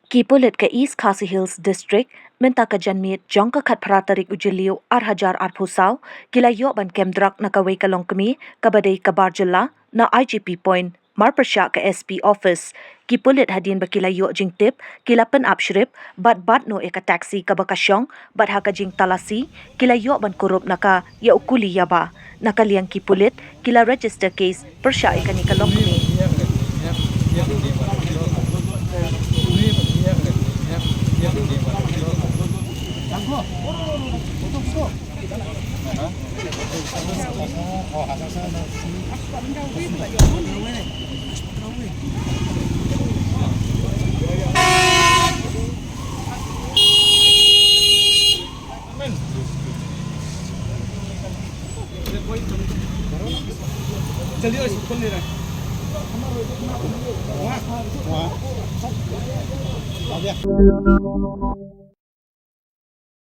Kipulit ke East Khasi Hills District minta ke janmit jong ke khat pratarik ujiliu 8,000 pusau kilayo ban kemdrak na kawai kalong kemi kabadai kabar jela na IGP point mar persya ke SP office kipulit hadin bakilayo jing tip kilapen apshrip bat no eka taxi ka bakasyong bat haka jing talasi kilayo ban korup naka ya ukuli yaba nakaliang kipulit kila register case persya eka ni kalong kemi जल्दी खोल ले रहा है वहाँ